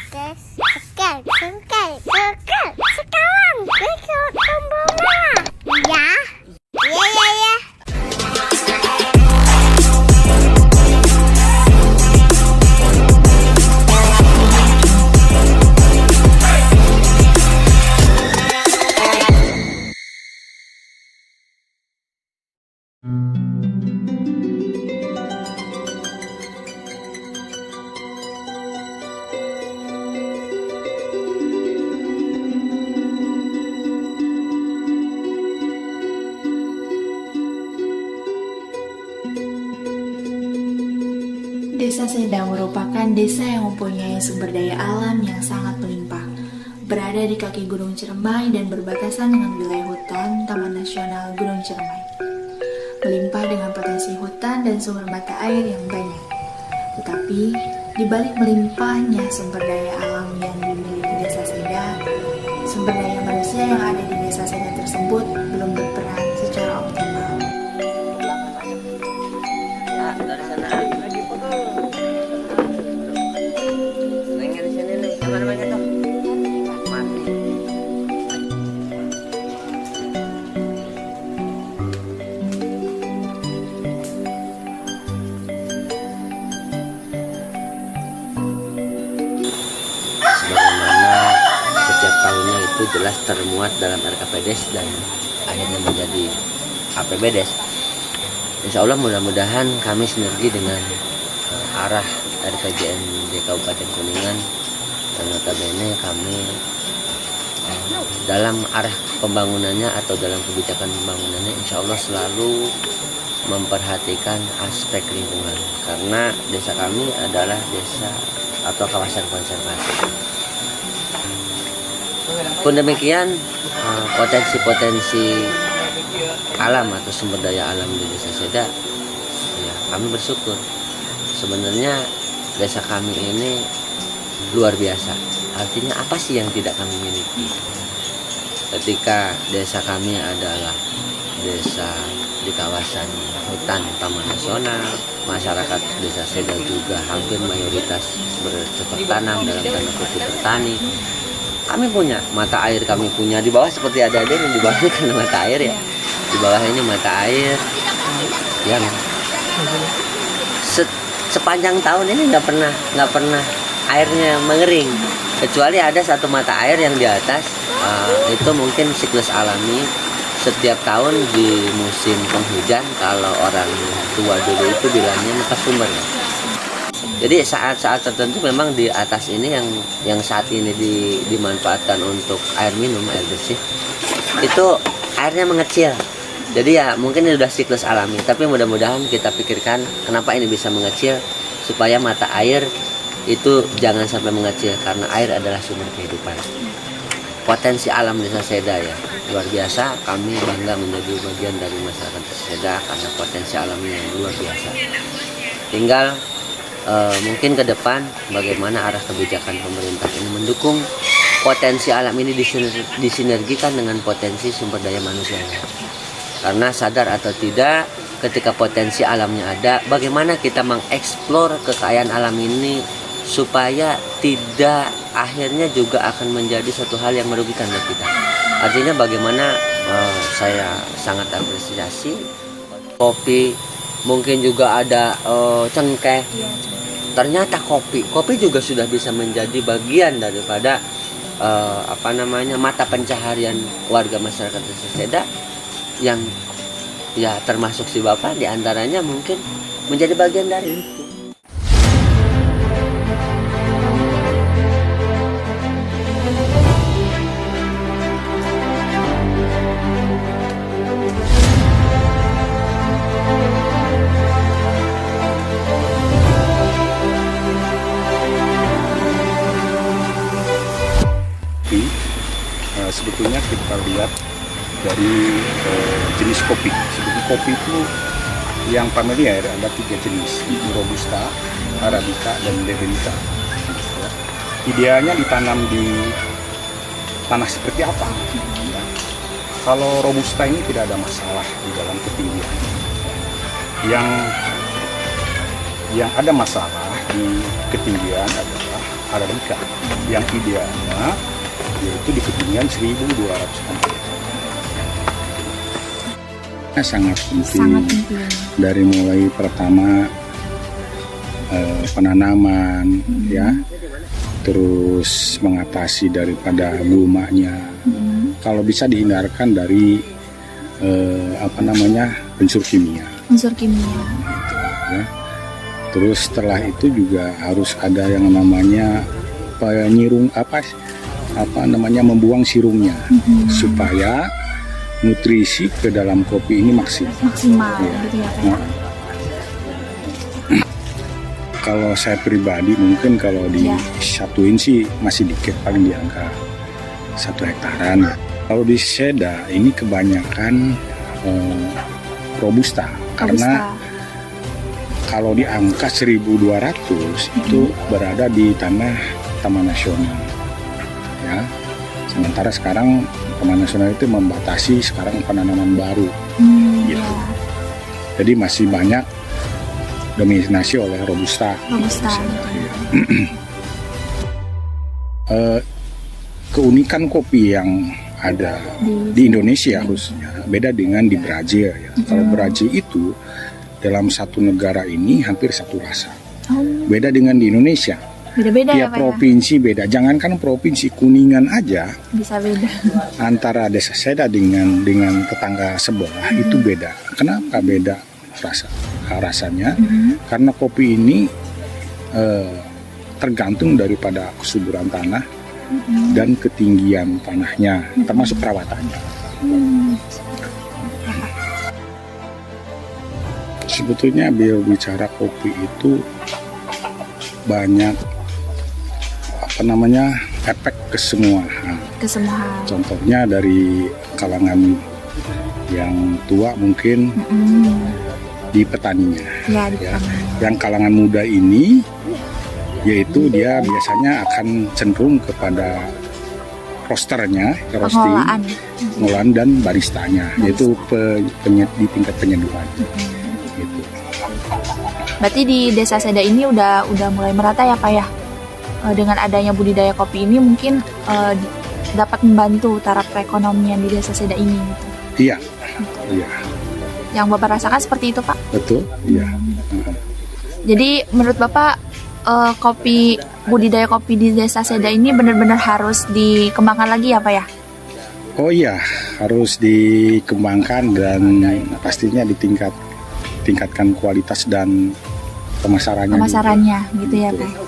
Sekarang besok tombolnya. Ya. Ya. Desa Seda merupakan desa yang mempunyai sumber daya alam yang sangat melimpah. Berada di kaki Gunung Ciremai dan berbatasan dengan wilayah hutan Taman Nasional Gunung Ciremai. Melimpah dengan potensi hutan dan sumber mata air yang banyak. Tetapi, di balik melimpahnya sumber daya alam yang dimiliki Desa Seda, sumber daya manusia yang ada di Desa Seda tersebut belum berperan secara optimal. Dari sana lagi foto. Nengnya di sini nih. Siapa namanya tuh? Mati. Sebagaimana setiap tahunnya itu jelas termuat dalam RKPDes dan akhirnya menjadi APBDes. Insya Allah mudah-mudahan kami sinergi dengan arah RPJMD Kabupaten Kuningan dan notabene kami dalam arah pembangunannya atau dalam kebijakan pembangunannya insya Allah selalu memperhatikan aspek lingkungan karena desa kami adalah desa atau kawasan konservasi. Pun demikian potensi-potensi alam atau sumber daya alam di Desa Seda, ya kami bersyukur. Sebenarnya desa kami ini luar biasa. Artinya apa sih yang tidak kami miliki? Ketika desa kami adalah desa di kawasan hutan Taman Nasional, masyarakat Desa Seda juga hampir mayoritas bercocok tanam dalam tanda kutip bertani. Kami punya mata air, kami punya di bawah seperti ada yang di bawah karena mata air ya. Di bawah ini mata air yang sepanjang tahun ini nggak pernah airnya mengering kecuali ada satu mata air yang di atas itu mungkin siklus alami setiap tahun di musim penghujan kalau orang tua dulu itu bilangnya muka sumber. Jadi saat-saat tertentu memang di atas ini yang saat ini dimanfaatkan untuk air minum, air bersih itu airnya mengecil. Jadi ya mungkin ini sudah siklus alami, tapi mudah-mudahan kita pikirkan kenapa ini bisa mengecil supaya mata air itu jangan sampai mengecil karena air adalah sumber kehidupan. Potensi alam Desa Seda ya luar biasa, kami bangga menjadi bagian dari masyarakat Desa Seda karena potensi alamnya yang luar biasa. Tinggal mungkin ke depan bagaimana arah kebijakan pemerintah ini mendukung potensi alam ini disinergikan dengan potensi sumber daya manusianya. Karena sadar atau tidak, ketika potensi alamnya ada, bagaimana kita mengeksplor kekayaan alam ini supaya tidak akhirnya juga akan menjadi suatu hal yang merugikan bagi kita. Artinya bagaimana saya sangat apresiasi kopi, mungkin juga ada cengkeh. Ternyata kopi juga sudah bisa menjadi bagian daripada mata pencaharian warga masyarakat Desa Seda yang ya termasuk si bapak diantaranya mungkin menjadi bagian dari itu. Sebetulnya kita lihat dari jenis kopi. Sebetulnya kopi itu yang familiar ada 3 jenis, yaitu Robusta, Arabica, dan Leverica. Idealnya ditanam di tanah seperti apa? Ya. Kalau Robusta ini tidak ada masalah di dalam ketinggian. Yang ada masalah di ketinggian adalah Arabica yang idealnya yaitu di ketinggian 1.200 meter. Sangat penting, dari mulai pertama penanaman ya, terus mengatasi daripada gulmanya. Kalau bisa dihindarkan dari unsur kimia. Ya. Terus setelah itu juga harus ada yang namanya membuang sirumnya supaya nutrisi ke dalam kopi ini maksimal ya. Gitu ya, Nah, kalau saya pribadi mungkin kalau disatuin sih masih dikit, paling di angka 1 hektaran. Kalau di Seda ini kebanyakan Robusta karena kalau di angka 1.200 itu berada di tanah Taman Nasional ya. Sementara sekarang Taman Nasional itu membatasi sekarang penanaman baru gitu. Jadi masih banyak dominasi oleh Robusta. Keunikan kopi yang ada di Indonesia khususnya beda dengan di Brazil ya. Kalau Brazil itu dalam satu negara ini hampir satu rasa. Beda dengan di Indonesia. Beda-beda tiap provinsi beda. Jangankan provinsi, Kuningan aja bisa beda. Antara desa Seda dengan tetangga sebelah itu beda. Kenapa beda rasanya? Karena kopi ini tergantung daripada kesuburan tanah dan ketinggian tanahnya, termasuk perawatannya. Sebetulnya bicara kopi itu banyak efek ke semua hal. Contohnya dari kalangan yang tua mungkin di petaninya. Ya. Yang kalangan muda ini yaitu dia biasanya akan cenderung kepada roasternya, roasting, pengolahan dan baristanya, yaitu di tingkat penyeduhan. Gitu. Berarti di Desa Seda ini udah mulai merata ya Pak ya? Dengan adanya budidaya kopi ini mungkin dapat membantu taraf perekonomian di Desa Seda ini gitu. Iya. Iya. Yang Bapak rasakan seperti itu Pak? Betul, iya. Jadi menurut Bapak budidaya kopi di Desa Seda ini benar-benar harus dikembangkan lagi ya Pak ya? Oh iya, harus dikembangkan dan pastinya tingkatkan kualitas dan pemasarannya juga. Gitu ya Pak.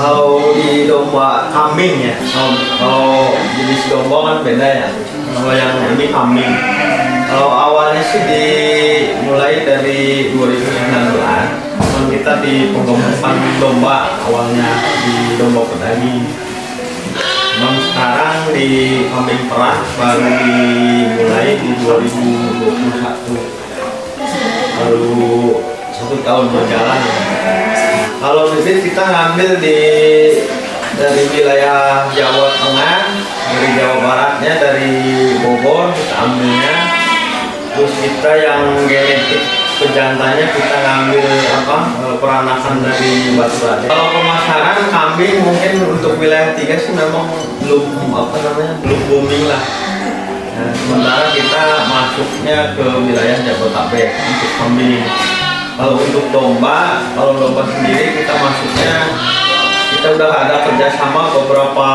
Kalau di domba kambing ya, kalau jenis domba kan beda ya. Kalau yang ini kambing. Kalau awalnya sih dimulai dari 2019, kita di pengembangan domba awalnya di domba pedaging. Namun sekarang di kambing perah baru dimulai di 2021. Baru 1 tahun berjalan. Kalau bibit kita ngambil dari wilayah Jawa Tengah, dari Jawa Baratnya, dari Bogor kita ambilnya. Terus kita yang genetik pejantannya kita ngambil peranakan dari Batu Raden. Kalau pemasaran kambing mungkin untuk wilayah 3 sih memang belum booming lah. Nah, sementara kita masuknya ke wilayah Jabodetabek untuk kambing. Kalau untuk domba, kalau domba sendiri kita masuknya, kita udah ada kerjasama beberapa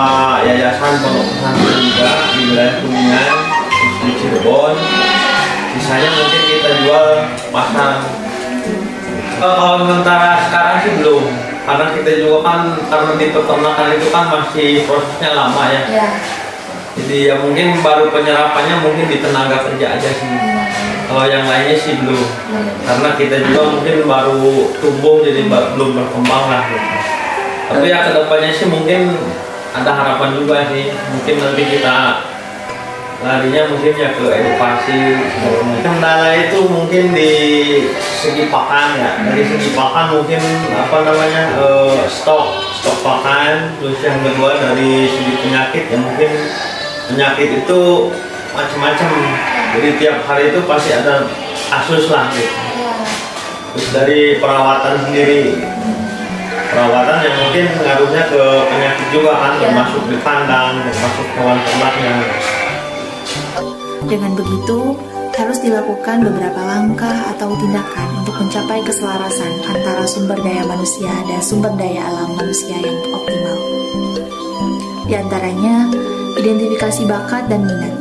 yayasan pondok pesantren juga di wilayah Kuningan, di Cirebon. Sisanya mungkin kita jual pasar. Kalau sementara sekarang sih belum, karena kita juga kan karena di peternakan itu kan masih prosesnya lama ya. Jadi ya mungkin baru penyerapannya mungkin di tenaga kerja aja sih. Kalau yang lainnya sih belum, karena kita juga mungkin baru tumbuh jadi belum berkembang lah. Gitu. Tapi ya kedepannya sih mungkin ada harapan juga sih. Mungkin nanti kita larinya mungkin ya ke edukasi. Kendala itu mungkin di segi pakan ya. Dari segi pakan mungkin apa namanya stok pakan. Terus yang kedua dari segi penyakit ya mungkin penyakit itu macam-macam. Jadi tiap hari itu pasti ada kasus lah gitu. Terus dari perawatan sendiri, perawatan yang mungkin ngaruhnya ke penyakit juga kan, termasuk di kandang, termasuk hewan ternaknya. Dengan begitu, harus dilakukan beberapa langkah atau tindakan untuk mencapai keselarasan antara sumber daya manusia dan sumber daya alam manusia yang optimal. Di antaranya, identifikasi bakat dan minat.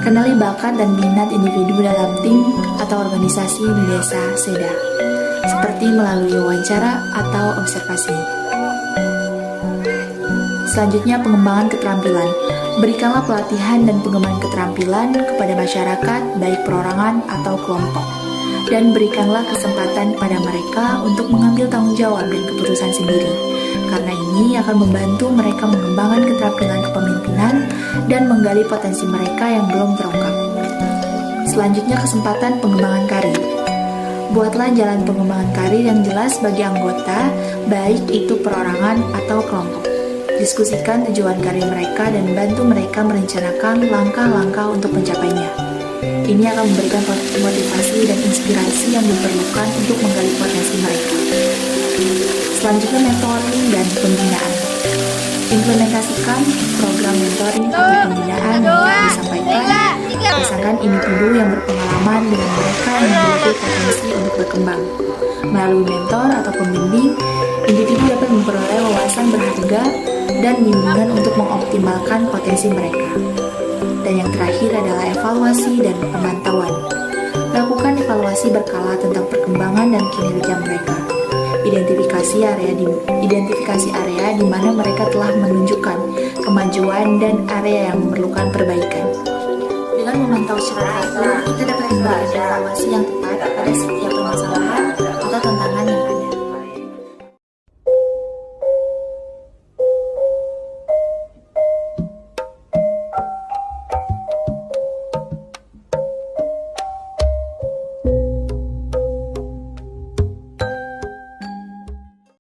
Kenali bakat dan minat individu dalam tim atau organisasi di desa Seda, seperti melalui wawancara atau observasi. Selanjutnya, pengembangan keterampilan. Berikanlah pelatihan dan pengembangan keterampilan kepada masyarakat, baik perorangan atau kelompok. Dan berikanlah kesempatan pada mereka untuk mengambil tanggung jawab dan keputusan sendiri. Karena ini akan membantu mereka mengembangkan keterampilan kepemimpinan dan menggali potensi mereka yang belum terungkap. Selanjutnya, kesempatan pengembangan karir. Buatlah jalan pengembangan karir yang jelas bagi anggota, baik itu perorangan atau kelompok. Diskusikan tujuan karir mereka dan bantu mereka merencanakan langkah-langkah untuk mencapainya. Ini akan memberikan motivasi dan inspirasi yang diperlukan untuk menggali potensi mereka. Selanjutnya, mentoring dan pembinaan. Implementasikan program mentoring atau pembinaan yang telah disampaikan. Berdasarkan individu yang berpengalaman dengan mereka yang memiliki potensi untuk berkembang. Melalui mentor atau pembimbing, individu dapat memperoleh wawasan berharga dan bimbingan untuk mengoptimalkan potensi mereka. Dan yang terakhir adalah evaluasi dan pemantauan. Lakukan evaluasi berkala tentang perkembangan dan kinerja mereka. Identifikasi area di mana mereka telah menunjukkan kemajuan dan area yang memerlukan perbaikan. Dengan memantau secara teratur, kita dapat memberikan evaluasi yang tepat pada setiap permasalahan atau tantangan yang ada.